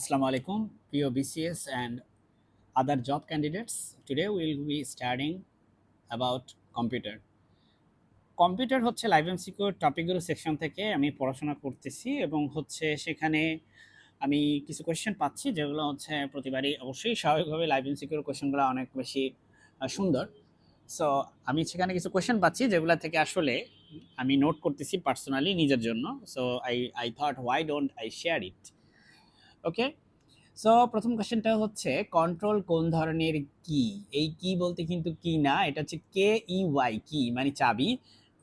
Assalamu alaikum, প্রিয় BCS and other job candidates. Today we will be studying about computer. Computer হচ্ছে live MCQ টপিকগুলো section থেকে আমি পড়াশোনা করতেছি এবং হচ্ছে সেখানে আমি কিছু কোয়েশ্চেন পাচ্ছি যেগুলো হচ্ছে প্রতিবারই অবশ্যই স্বাভাবিকভাবে লাইভ এমসিকিউর কোয়েশ্চেনগুলো অনেক বেশি সুন্দর। সো আমি সেখানে কিছু কোয়েশ্চেন পাচ্ছি যেগুলো থেকে আসলে আমি নোট করতেছি পার্সোনালি নিজের জন্য। So I thought why don't I share it. Okay, so প্রথম কোশ্চেনটা হচ্ছে কন্ট্রোল কোন ধরনের কি? এই কি বলতে কিন্তু কি না, এটা হচ্ছে কে ই ওয়াই, কি মানে চাবি।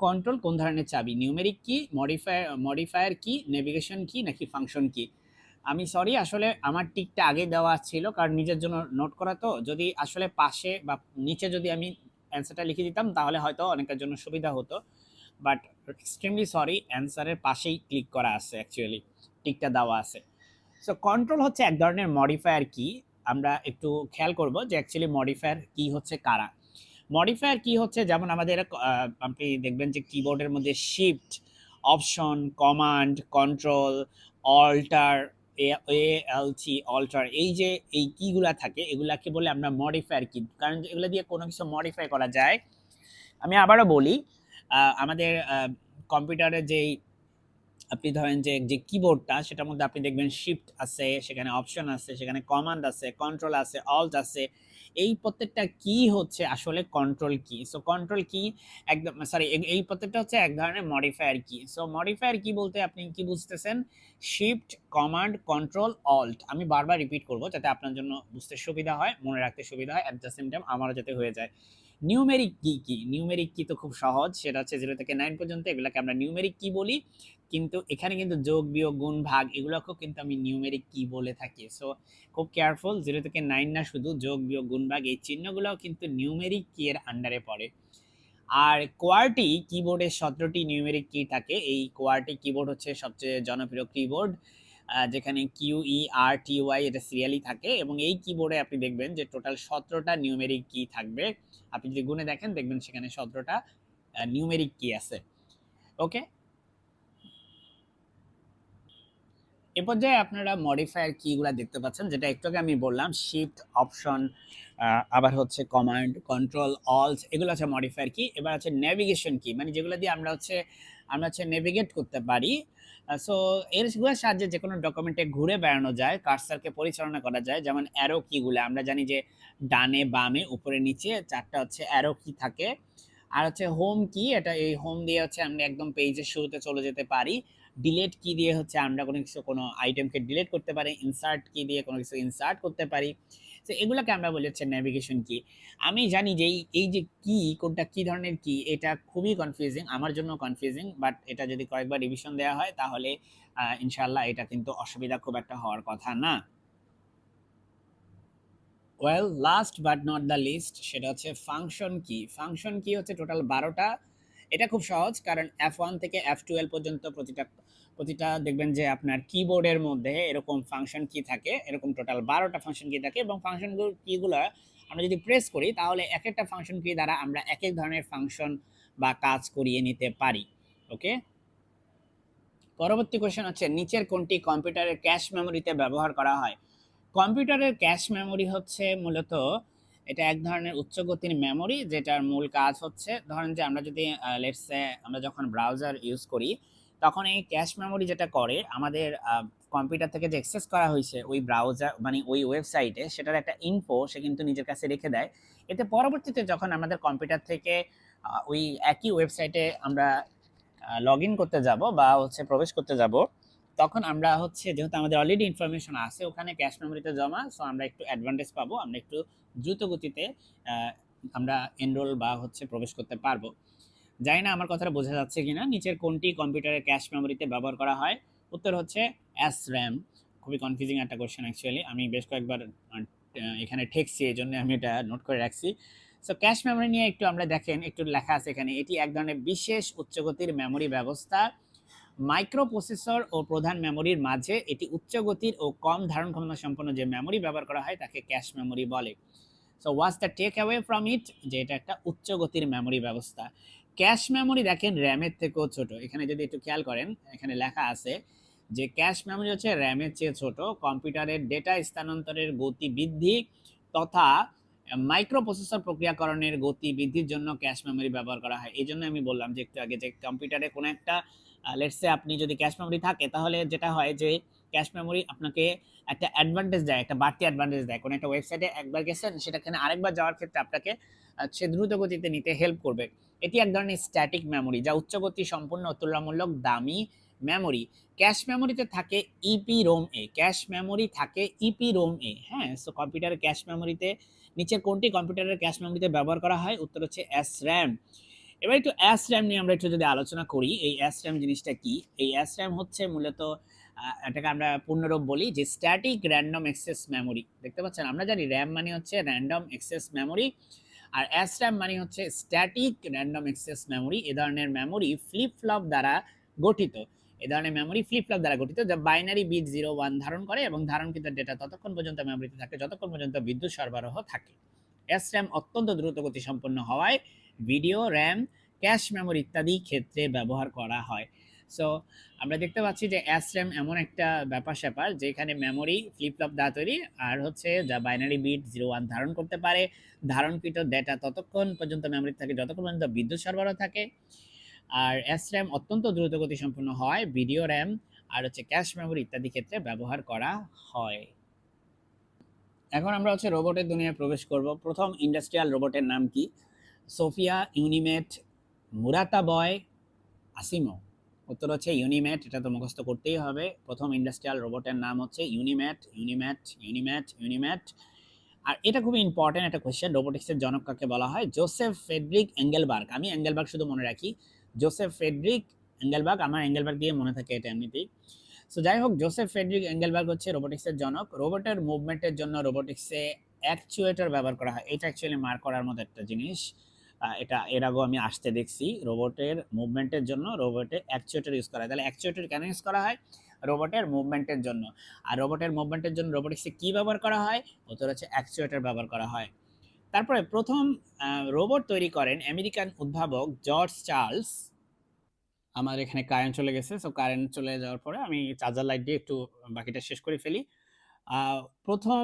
কন্ট্রোল কোন ধরনের চাবি? নিউমেরিক কি, মডিফায়ার কি, নেভিগেশন কি, নাকি ফাংশন কি? আমি সরি, আসলে আমার টিকটা আগে দেওয়া ছিল কারণ নিজের জন্য নোট করা, তো যদি আসলে পাশে বা নিচে যদি আমি অ্যান্সারটা লিখে দিতাম তাহলে হয়তো অনেকের জন্য সুবিধা হতো, বাট এক্সট্রিমলি সরি, অ্যান্সারের পাশেই ক্লিক করা আছে, অ্যাকচুয়ালি টিকটা দেওয়া আছে। সো কন্ট্রোল হচ্ছে এক ধরনের মডিফায়ার কি। আমরা একটু খেয়াল করব যে অ্যাকচুয়ালি মডিফায়ার কি হচ্ছে কারা। মডিফায়ার কি হচ্ছে, যেমন আমাদের আপনি দেখবেন যে কিবোর্ডের মধ্যে shift, option, command, control, alter, ALT alter, এই যে এই কিগুলা থাকে এগুলাকে বলে আমরা মডিফায়ার কি, কারণ এগুলো দিয়ে কোনো কিছু মডিফাই করা যায়। আমি আবারও বলি, আমাদের কম্পিউটারের যেই আপনি ধরেন যে কিবোর্ডটা, সেটার মধ্যে আপনি দেখবেন শিফট আছে, সেখানে অপশন আছে, সেখানে কমান্ড আছে, কন্ট্রোল আছে, অল্ট আছে। এই প্রত্যেকটা কি হচ্ছে আসলে কন্ট্রোল কি। সো কন্ট্রোল কি একদম সরি, এই প্রত্যেকটা হচ্ছে এক ধরনের মডিফায়ার কি। সো মডিফায়ার কি বলতে আপনি কি বুঝতেছেন? Shift, command, control, alt. আমি বারবার রিপিট করব যাতে আপনার জন্য বুঝতে সুবিধা হয়, মনে রাখতে সুবিধা হয়, অ্যাট দ্য সেম টাইম আমারও যাতে হয়ে যায়। নিউমেরিক কি কি? নিউমেরিক কি তো খুব সহজ, সেটা হচ্ছে 0 থেকে 9 পর্যন্ত, এগুলাকে আমরা নিউমেরিক কি বলি। কিন্তু এখানে কিন্তু যোগ, বিয়োগ, গুণ, ভাগ এগুলোকেও কিন্তু আমি নিউমেরিক কি বলে থাকি। সো খুব কেয়ারফুল, 0 থেকে 9 না, শুধু যোগ, বিয়োগ, গুণ, ভাগ এই চিহ্নগুলোও কিন্তু নিউমেরিক কি এর আন্ডারে পড়ে। আর কোয়ার্টি কিবোর্ডে 17টি নিউমেরিক কি থাকে। এই কোয়ার্টি কিবোর্ড হচ্ছে সবচেয়ে জনপ্রিয় কিবোর্ড, যেখানে QERTY এটা সিরিয়ালি থাকে, এবং এই কিবোর্ডে আপনি দেখবেন যে টোটাল 17টা নিউমেরিক কি থাকবে। আপনি যদি গুণে দেখেন দেখবেন সেখানে 17টা নিউমেরিক কি আছে। ওকে, এ পর্যায়ে আপনারা মডিফায়ার কিগুলা দেখতে পাচ্ছেন, যেটা একটু আগে আমি বললাম, শিফট, অপশন, আবার হচ্ছে কমান্ড, কন্ট্রোল, অল্ট, এগুলো হচ্ছে মডিফায়ার কি। এবার আছে নেভিগেশন কি, মানে যেগুলো দিয়ে আমরা হচ্ছে নেভিগেট করতে পারি। সো এরগুলোর সাহায্যে যে কোনো ডকুমেন্টে ঘুরে বেড়ানো যায়, কার্সারকে পরিচালনা করা যায়। যেমন অ্যারো কিগুলো আমরা জানি যে ডানে, বামে, উপরে, নিচে 4টা হচ্ছে অ্যারো কি থাকে। আর হচ্ছে হোম কি, এটা এই হোম দিয়ে হচ্ছে আমরা একদম পেজের শুরুতে চলে যেতে পারি। ডিলেট কি দিয়ে হচ্ছে আমরা কোনো আইটেমকে ডিলেট করতে পারি। ইনসার্ট কি দিয়ে কোনো কিছু ইনসার্ট করতে পারি। তো এগুলোকে আমরা বলি হচ্ছে নেভিগেশন কি। আমি জানি যে এই যে কি, কোনটা কি ধরনের কি, এটা খুবই কনফিউজিং, আমার জন্য কনফিউজিং, বাট এটা যদি কয়েকবার রিভিশন দেওয়া হয় তাহলে ইনশাল্লাহ এটা কিন্তু অসুবিধা খুব একটা হওয়ার কথা না। Well, last but not the least, সেটা হচ্ছে ফাংশন কি। ফাংশন কি হচ্ছে টোটাল 12টা। এটা খুব সহজ, কারণ F1 থেকে F12 পর্যন্ত প্রতিটা প্রতিটা দেখবেন যে আপনার কিবোর্ডের মধ্যে এরকম ফাংশন কি থাকে, এরকম টোটাল 12টা ফাংশন কি থাকে, এবং ফাংশন কিগুলো আমরা যদি প্রেস করি তাহলে এক একটা ফাংশন কি দ্বারা আমরা এক এক ধরনের ফাংশন বা কাজ করিয়ে নিতে পারি। ওকে, পরবর্তী কোশ্চেন হচ্ছে নিচের কোনটি কম্পিউটারের ক্যাশ মেমোরিতে ব্যবহার করা হয়? কম্পিউটারের ক্যাশ মেমোরি হচ্ছে মূলত এটা এক ধরনের উচ্চ গতির মেমোরি, যেটার মূল কাজ হচ্ছে ধরেন যে আমরা যদি লেটস সে আমরা যখন ব্রাউজার ইউজ করি তখন এই ক্যাশ মেমোরি যেটা করে আমাদের কম্পিউটার থেকে যে অ্যাক্সেস করা হয়েছে ওই ব্রাউজার মানে ওই ওয়েবসাইটে, সেটার একটা ইনফো সে কিন্তু নিজের কাছে রেখে দেয়। এতে পরবর্তীতে যখন আমাদের কম্পিউটার থেকে ওই একই ওয়েবসাইটে আমরা লগ ইন করতে যাব বা হচ্ছে প্রবেশ করতে যাব, তখন আমরা হচ্ছে যেহেতু আমাদের অলরেডি ইনফরমেশন আছে ওখানে ক্যাশ মেমোরিতে জমা, সো আমরা একটু অ্যাডভান্টেজ পাবো, আমরা একটু দ্রুত গতিতে আমরা এনরোল বা হচ্ছে প্রবেশ করতে পারবো। জানি না আমার কথাটা বোঝা যাচ্ছে কিনা। নিচের কোনটি কম্পিউটারের ক্যাশ মেমোরিতে ব্যবহার করা হয়? উত্তর হচ্ছে এস র্যাম। খুবই কনফিউজিং একটা কোয়েশ্চেন অ্যাকচুয়ালি, আমি বেশ কয়েকবার এখানে ঠেকছি, এই জন্য আমি এটা নোট করে রাখছি। সো ক্যাশ মেমোরি নিয়ে একটু আমরা দেখেন, একটু লেখা আছে এখানে, এটি এক ধরনের বিশেষ উচ্চগতির মেমোরি ব্যবস্থা। মাইক্রো প্রসেসর ও প্রধান মেমোরির মাঝে এটি উচ্চ গতির ও কম ধারণ ক্ষমতা সম্পন্ন যে মেমোরি ব্যবহার করা হয় তাকে ক্যাশ মেমোরি বলে। So what's the take away from it, যে এটা একটা উচ্চ গতির মেমোরি ব্যবস্থা। ক্যাশ মেমোরি দেখেন র্যামের থেকেও ছোট। এখানে যদি একটু খেয়াল করেন এখানে লেখা আছে যে ক্যাশ মেমরি হচ্ছে র্যামের চেয়ে ছোট, কম্পিউটারের ডেটা স্থানান্তরের গতি বৃদ্ধি তথা মাইক্রো প্রসেসর প্রক্রিয়াকরণের গতি বৃদ্ধির জন্য ক্যাশ মেমরি ব্যবহার করা হয়। এই জন্য আমি বললাম যে একটু আগে যে কম্পিউটারে কোনো একটা লেটসে আপনি যদি ক্যাশ মেমরি থাকে তাহলে যেটা হয় যে ক্যাশ মেমরি আপনাকে একটা অ্যাডভান্টেজ দেয়, একটা বাড়তি অ্যাডভান্টেজ দেয়। কোনো একটা ওয়েবসাইটে একবার গেছেন সেটাখানে আরেকবার যাওয়ার ক্ষেত্রে আপনাকে সে দ্রুত গতিতে নিতে হেল্প করবে। এটি এক ধরনের স্ট্যাটিক মেমরি যা উচ্চ গতি সম্পূর্ণ তুলনামূলক দামি মেমরি। ক্যাশ মেমোরিতে থাকে ইপিরোম এ, ক্যাশ মেমোরি থাকে ইপিরোম এ। হ্যাঁ, সো কম্পিউটারের ক্যাশ মেমোরিতে নিচের কোনটি কম্পিউটারের ক্যাশ মেমোরিতে ব্যবহার করা হয়? উত্তর হচ্ছে SRAM। এবার একটু SRAM নিয়ে আমরা একটু যদি আলোচনা করি, এই SRAM জিনিসটা কি? এই SRAM হচ্ছে মূলত এটাকে আমরা পূর্ণরূপ বলি যে স্ট্যাটিক র্যান্ডম অ্যাক্সেস মেমোরি। দেখতে পাচ্ছেন? আমরা জানি RAM মানে হচ্ছে র্যান্ডম অ্যাক্সেস মেমোরি আর SRAM মানে হচ্ছে স্ট্যাটিক র্যান্ডম অ্যাক্সেস মেমোরি। এ ধরনের মেমোরি ফ্লিপ ফ্লপ দ্বারা গঠিত। এ ধরনের মেমোরি ফ্লিপ ফ্লপ দ্বারা গঠিত যা বাইনারি বিট 0 1 ধারণ করে এবং ধারণকৃত ডেটা ততক্ষণ পর্যন্ত মেমোরিতে থাকে যতক্ষণ পর্যন্ত বিদ্যুৎ সরবরাহ থাকে। SRAM অত্যন্ত দ্রুত গতি সম্পন্ন হওয়ায় ভিডিও, RAM, ক্যাশ মেমোরি ইত্যাদি ক্ষেত্রে ব্যবহার করা হয়। সো আমরা দেখতে পাচ্ছি যে SRAM এমন একটা ব্যাপার-স্যাপার যেখানে মেমোরি ফ্লিপ ফ্লপ দ্বারা তৈরি আর হচ্ছে যা বাইনারি বিট 0 1 ধারণ করতে পারে। ধারণকৃত ডেটা ততক্ষণ পর্যন্ত মেমোরিতে থাকে যতক্ষণ পর্যন্ত বিদ্যুৎ সরবরাহ থাকে। আর SRAM অত্যন্ত দ্রুত গতিসম্পন্ন হয় ভিডিও, RAM আর হচ্ছে ক্যাশ মেমোরি ইত্যাদি ক্ষেত্রে ব্যবহার করা হয়। এখন আমরা হচ্ছে রোবটের দুনিয়ায় প্রবেশ করব। প্রথম ইন্ডাস্ট্রিয়াল রোবটের নাম কি? সোফিয়া, ইউনিমেট, মুরাতা বয়, আসিমো। উত্তর হচ্ছে ইউনিমেট, এটা তো মুখস্থ করতেই হবে। প্রথম ইন্ডাস্ট্রিয়াল রোবটের নাম হচ্ছে ইউনিমেট, ইউনিমেট, ইউনিমেট, ইউনিমেট। আর এটা খুবই ইম্পর্টেন্ট একটা কোয়েশ্চেন, রোবোটিক্সের জনক কাকে বলা হয়? Joseph Frederick Engelberg. আমি এঙ্গেলবার্গ শুধু মনে রাখি, জোসেফ ফ্রেডরিক এঙ্গেলবার্গ, আমার এঙ্গেলবার্গ দিয়ে মনে থাকে এটা এমনিতেই। সো যাই হোক, জোসেফ ফ্রেডরিক এঙ্গেলবার্গ হচ্ছে রোবোটিক্সের জনক। রোবটের মুভমেন্টের জন্য রোবোটিক্সে অ্যাকচুয়েটর ব্যবহার করা হয়। এটা অ্যাকচুয়ালি মার্ক করার মতো একটা জিনিস। এটা এর আগেও আমি আসতে দেখছি। রোবটের মুভমেন্টের জন্য রোবটে অ্যাকচুয়েটর ইউজ করা হয়। তাহলে অ্যাকচুয়েটর কেন ইউজ করা হয়? রোবটের মুভমেন্টের জন্য। আর রোবটের মুভমেন্টের জন্য রোবোটিক্সে কি ব্যবহার করা হয়? উত্তর হচ্ছে অ্যাকচুয়েটর ব্যবহার করা হয়। তারপরে প্রথম রোবট তৈরি করেন আমেরিকান উদ্ভাবক জর্জ চার্লস। আমার এখানে কারেন্ট চলে গেছে, সো কারেন্ট চলে যাওয়ার পরে আমি চার্জার লাইট দিয়ে একটু বাকিটা শেষ করে ফেলি। প্রথম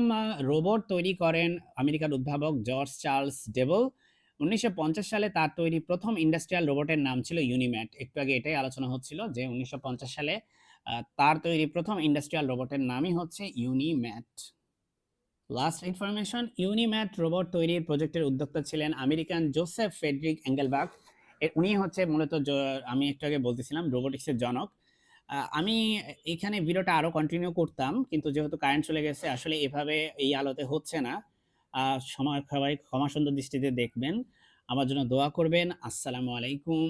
রোবট তৈরি করেন আমেরিকার উদ্ভাবক জর্জ চার্লস ডেবল। 1950 সালে তার তৈরি প্রথম ইন্ডাস্ট্রিয়াল রোবটের নাম ছিল ইউনিম্যাট। একটু আগে এটাই আলোচনা হচ্ছিল যে 1950 সালে তার তৈরি প্রথম ইন্ডাস্ট্রিয়াল রোবটের নামই হচ্ছে ইউনিম্যাট। লাস্ট ইনফরমেশন, ইউনিম্যাট রোবট তৈরির প্রজেক্টের উদ্যোক্তা ছিলেন আমেরিকান জোসেফ ফ্রেডরিক এঙ্গেলবার্গ। উনি হচ্ছে মূলত আমি একটু আগে বলতেছিলাম রোবোটিক্সের জনক। আমি এখানে ভিডিওটা আরও কন্টিনিউ করতাম কিন্তু যেহেতু কারেন্ট চলে গেছে আসলে এভাবে এই আলোতে হচ্ছে না। সবাই ক্ষমা সুন্দর দৃষ্টিতে দেখবেন। আমার জন্য দোয়া করবেন। আসসালামু আলাইকুম।